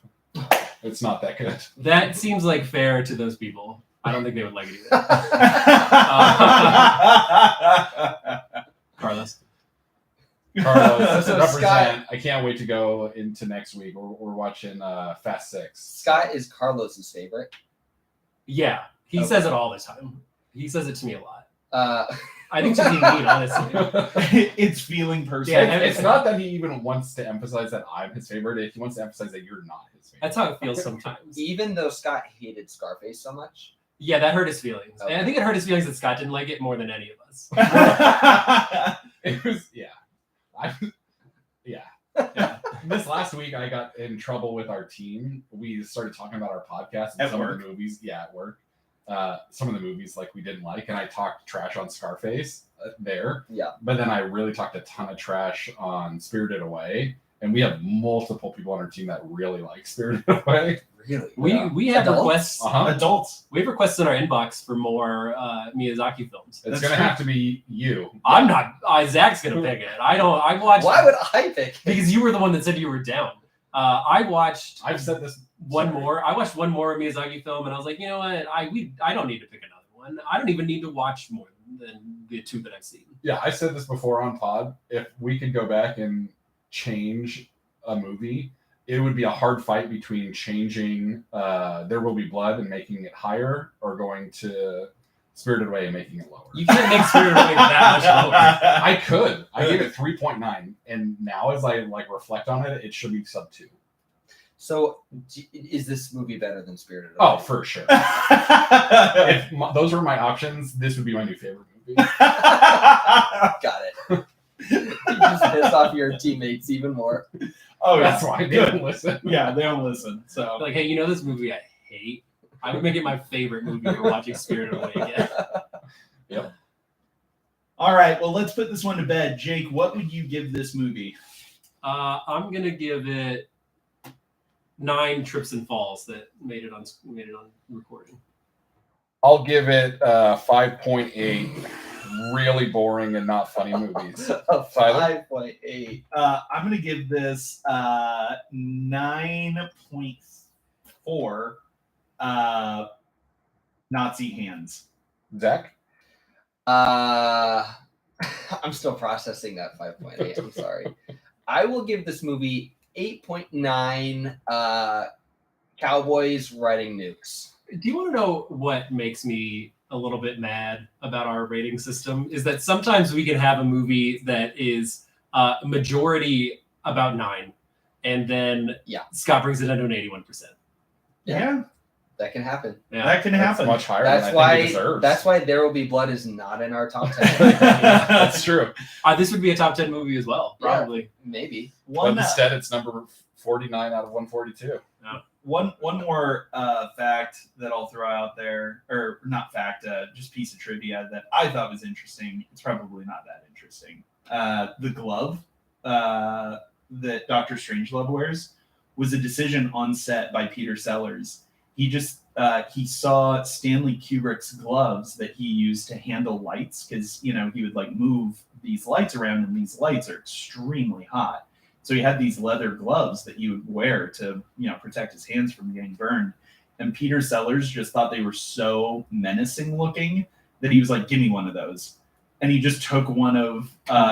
It's not that good. That seems like fair to those people. I don't think they would like it either. Carlos. Carlos, So represent. Scott- I can't wait to go into next week. We're watching Fast 6. Scott is Carlos's favorite. Yeah, he Okay. says it all the time. He says it to me a lot. Uh, I think to be mean, honestly. It's feeling personal. Yeah, It's not that he even wants to emphasize that I'm his favorite. He wants to emphasize that you're not his favorite. That's how it feels sometimes. even though Scott hated Scarface so much. Yeah, that hurt his feelings. Okay. And I think it hurt his feelings that Scott didn't like it more than any of us. It was, yeah. This last week, I got in trouble with our team. We started talking about our podcast and At some work? of the movies. Yeah, at work. Some of the movies like we didn't like, and I talked trash on Scarface there. Yeah. But then I really talked a ton of trash on Spirited Away, and we have multiple people on our team that really like Spirited Away. Really? We have Adults? requests. Adults. We have requests in our inbox for more Miyazaki films. It's That's gonna true. have to be you. I'm not. Zach's gonna pick it. I watched. Why would I pick? Because you were the one that said you were down. I watched I've said this one sorry. more. I watched one more Miyazaki film, and I was like, you know what? I don't need to pick another one. I don't even need to watch more than the two that I've seen. Yeah, I said this before on pod. If we could go back and change a movie, it would be a hard fight between changing There Will Be Blood and making it higher, or going to Spirited Away and making it lower. You can't make Spirited Away that much lower. I could. I gave it 3.9, and now as I reflect on it, it should be sub 2. So, is this movie better than Spirited Away? Oh, for sure. If those were my options, this would be my new favorite movie. Got it. You just piss off your teammates even more. Oh, yeah. That's why I Good. didn't listen. Yeah, they don't listen. So Like, hey, you know this movie I hate? I would make it my favorite movie if we're watching Spirited Away again. all right, well, let's put this one to bed. Jake, what would you give this movie? I'm gonna give it 9 trips and falls that made it on recording. I'll give it 5.8. Really boring and not funny movies. A Tyler? 5.8. I'm going to give this 9.4 Nazi hands. Zach? I'm still processing that 5.8. I'm sorry. I will give this movie 8.9 Cowboys riding nukes. Do you want to know what makes me a little bit mad about our rating system? Is that sometimes we can have a movie that is majority about 9, and then Scott brings it into an 81%. Yeah, That can happen. Yeah. that can That's happen. much higher That's than I why. think it deserves. That's why There Will Be Blood is not in our top 10. That's true. This would be a top 10 movie as well, Yeah. probably. Maybe. But One, instead, it's number 49 out of 142. one more fact that I'll throw out there, or not fact, just piece of trivia that I thought was interesting. It's probably not that interesting. The glove that Dr. Strangelove wears was a decision on set by Peter Sellers. He just he saw Stanley Kubrick's gloves that he used to handle lights, because he would like move these lights around, and these lights are extremely hot. So he had these leather gloves that he would wear to, protect his hands from getting burned. And Peter Sellers just thought they were so menacing looking that he was like, "Give me one of those." And he just took one of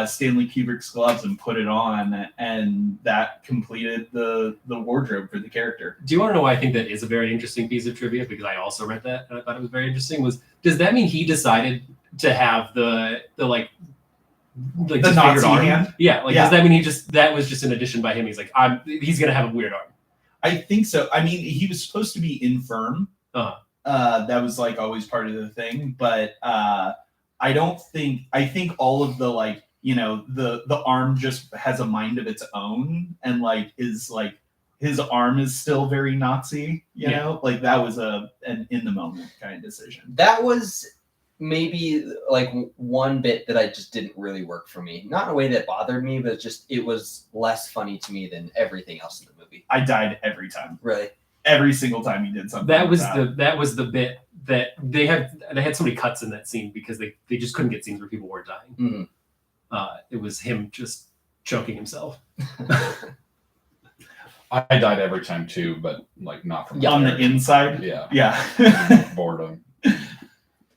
Stanley Kubrick's gloves and put it on, and that completed the wardrobe for the character. Do you want to know why I think that is a very interesting piece of trivia? Because I also read that and I thought it was very interesting. Does that mean he decided to have the The disfigured Nazi arm? hand? Yeah, Yeah. does that mean that was just an addition by him? He's like, he's gonna have a weird arm. I think so. I mean, he was supposed to be infirm. Uh-huh. That was like always part of the thing, but I think all of the the arm just has a mind of its own, and is like his arm is still very Nazi, you know? Like that was an in the moment kind of decision. That was maybe like one bit that I just didn't really work for me. Not in a way that bothered me, but it was less funny to me than everything else in the movie. I died every time. Really? Every single time he did something. That like was that. that was the bit that they had so many cuts in that scene because they just couldn't get scenes where people were dying. Mhm. It was him just choking himself. I died every time too, but like not from On the inside. Yeah. Yeah. Boredom.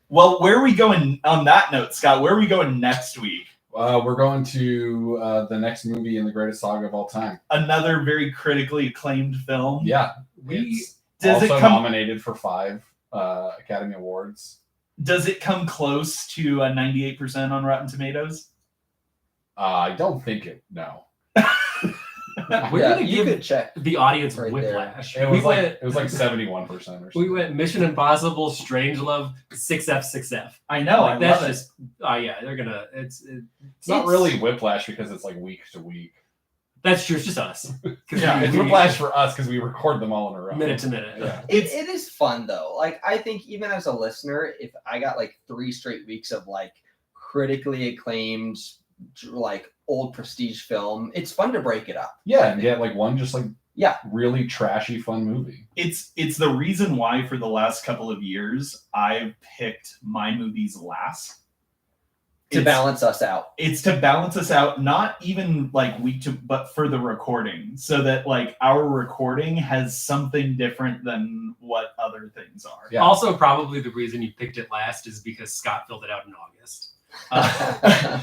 Well, where are we going on that note, Scott? Where are we going next week? We're going to the next movie in the greatest saga of all time. Another very critically acclaimed film. Yeah. We Does also it come nominated for 5 Academy Awards. Does it come close to a 98% on Rotten Tomatoes? I don't think it. No. We're Yeah, gonna you give could check. the audience Right whiplash. It was like 71% or something. We went Mission Impossible, Strangelove, 6F, 6F. I know. Like, I that's love just, oh yeah, they're gonna. It's not really whiplash because it's like week to week. That's true. It's just us. Yeah, It's whiplash for us because we record them all in a row. minute to minute. Yeah. It is fun though. Like I think even as a listener, if I got like 3 straight weeks of like critically acclaimed, like old prestige film, it's fun to break it up. Yeah, and get like one just like Yeah. really trashy fun movie. It's the reason why for the last couple of years I've picked my movies last. To balance us out. It's to balance us out, not even like week to, but for the recording, so that like our recording has something different than what other things are. Yeah. Also, probably the reason you picked it last is because Scott filled it out in August.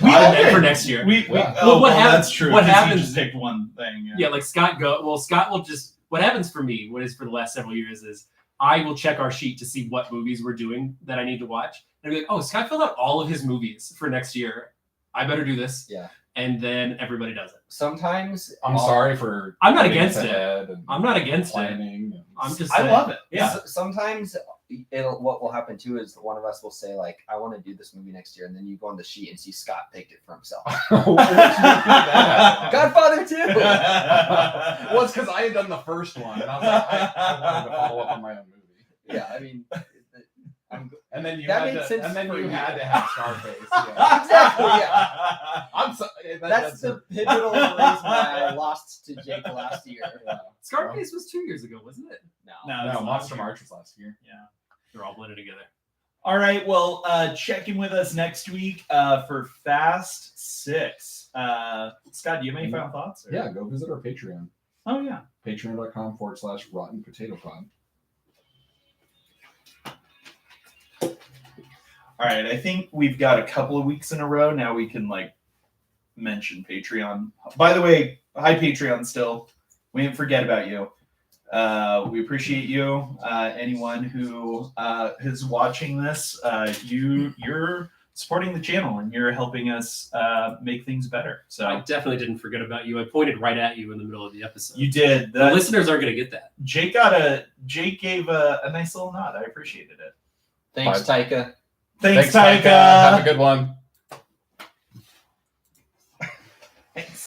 For next year. That's true. What 'cause he happens? just picked one thing. Yeah, like Scott Scott will just. What happens for me? What is for the last several years is I will check our sheet to see what movies we're doing that I need to watch. And I'll be like, oh, Scott filled out all of his movies for next year. I better do this. Yeah. And then everybody does it. Sometimes I'm sorry for. I'm not getting against us it. ahead and I'm not against it. planning. and- I'm just. I saying. love it. Yeah. Sometimes what will happen too is one of us will say like, I want to do this movie next year, and then you go on the sheet and see Scott picked it for himself. Which movie did that happen? Godfather 2. Well, it's because I had done the first one, and I was like, I wanted to follow up on my own movie. Yeah, I mean, And then you That had made to, sense and then for you you. had to have Scarface. Yeah. Exactly, yeah. I'm so, That's the pivotal reason why I lost to Jake last year. Yeah. Scarface was 2 years ago, wasn't it? No. No, No, it's Monster last March was last year. Yeah. They're all blended together. All right. Well, check in with us next week for Fast 6. Scott, do you have any final thoughts? or- Yeah, go visit our Patreon. Oh yeah. Patreon.com/Rotten Potato Pod. All right. I think we've got a couple of weeks in a row. Now we can like mention Patreon. By the way, hi Patreon still. We didn't forget about you. We appreciate you. Anyone who is watching this, you're supporting the channel and you're helping us make things better. I So definitely didn't forget about you. I pointed right at you in the middle of the episode. you did. The listeners aren't going to get that. Jake gave a nice little nod. I appreciated it. Thanks, Taika. Thanks, Taika. Taika. Have a good one. Thanks.